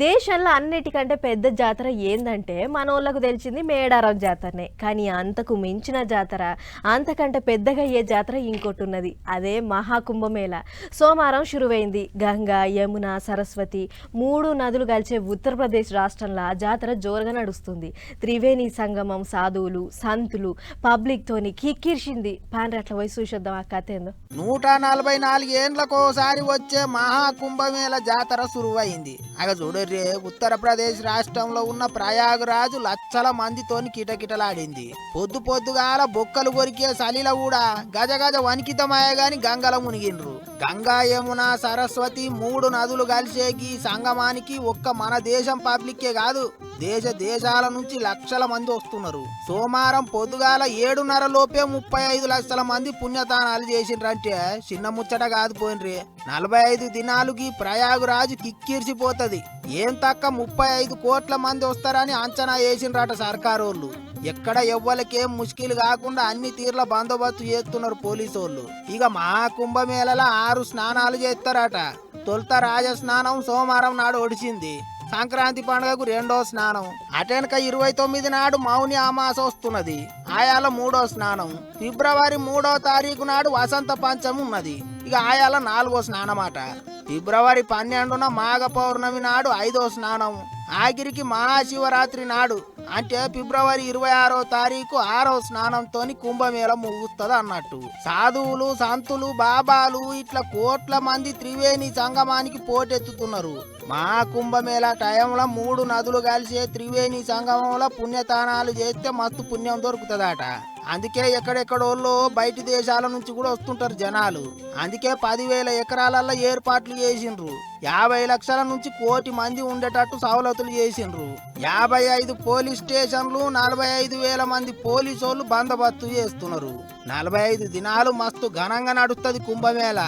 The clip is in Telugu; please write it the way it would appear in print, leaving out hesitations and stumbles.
దేశంలో అన్నిటికంటే పెద్ద జాతర ఏందంటే మనోళ్ళకు తెలిసింది మేడారం జాతరనే. కానీ అంతకు మించిన జాతర, అంతకంటే పెద్దగా అయ్యే జాతర ఇంకోటి ఉన్నది. అదే మహాకుంభమేళ. సోమవారం శురువైంది. గంగా, యమున, సరస్వతి మూడు నదులు కలిసే ఉత్తరప్రదేశ్ రాష్ట్రంలో జాతర జోరుగా నడుస్తుంది. త్రివేణి సంగమం, సాధువులు, సంతులు, పబ్లిక్ తోని కిక్కిర్చింది. పాండ్రట్ల పోయి చూసొద్దాం ఆ కథ ఏందో. 144 ఏండ్లకోసారి వచ్చే మహాకుంభమేళ జాతర సురువైంది. అగ చూడర్రే, ఉత్తరప్రదేశ్ రాష్ట్రంలో ఉన్న ప్రయాగరాజు లక్షల మందితోని కిటకిటలాడింది. పొద్దుగాల బొక్కలు కొరికే సలిల కూడా గజగజ వణికితమాయ గాని గంగల మునిగిండ్రు. గంగా, యమున, సరస్వతి మూడు నదులు కలిసేకి సంగమానికి ఒక్క మన దేశం పబ్లిక్కే కాదు, దేశాల నుంచి లక్షల మంది వస్తున్నారు. సోమవారం పొద్దుగాల 7:30 లోపే 35 లక్షల మంది పుణ్యదానాలు చేసిండ్రంటే చిన్న ముచ్చట కాదు పోయినరే. 45 దినాలుకి ప్రయాగరాజు కిక్కిర్చిపోతది. ఏం తక్క 35 కోట్ల మంది వస్తారని అంచనా వేసిండ్రట సర్కారోళ్ళు. ఎక్కడ ఎవ్వలకేం ముష్కిలు కాకుండా అన్ని తీర్ల బందోబస్తు చేస్తున్నారు పోలీసోళ్ళు. ఇక మహాకుంభమేళలో 6 స్నానాలు చేస్తారట. తొలుత రాజ స్నానం సోమవారం నాడు ఒడిచింది. సంక్రాంతి పండుగకు 2వ స్నానం, అటెనక 29 నాడు మౌని అమాస వస్తున్నది. ఆయాల 3వ స్నానం, ఫిబ్రవరి 3వ తారీఖు నాడు వసంత పంచమి ఉన్నది. ఇక ఆయాల 4వ స్నానమాట. ఫిబ్రవరి 12న మాఘ పౌర్ణమి నాడు 5వ స్నానం. ఆఖరికి మహాశివరాత్రి నాడు అంటే ఫిబ్రవరి 26వ తారీఖు 6వ స్నానంతో కుంభమేళ ముగుస్తుంది అన్నట్టు. సాధువులు, సంతులు, బాబాలు ఇట్లా కోట్ల మంది త్రివేణి సంగమానికి పోటెత్తుతున్నారు. మహాకుంభమేళ టైంలో 3 నదులు కలిసే త్రివేణి సంగమంలో పుణ్యతానాలు చేస్తే మస్తు పుణ్యం దొరుకుతుందట. అందుకే ఎక్కడెక్కడోళ్ళు బయటి దేశాల నుంచి కూడా వస్తుంటారు జనాలు. అందుకే 10,000 ఎకరాలలో ఏర్పాట్లు చేసిండ్రు. 50 లక్షల నుంచి 1 కోటి మంది ఉండేటట్టు సవలతులు చేసిండ్రు. 55 పోలీస్ స్టేషన్లు, 45,000 మంది పోలీసోళ్ళు బందోబస్తు చేస్తున్నారు. 45 దినాలు మస్తు ఘనంగా నడుస్తుంది కుంభమేళ.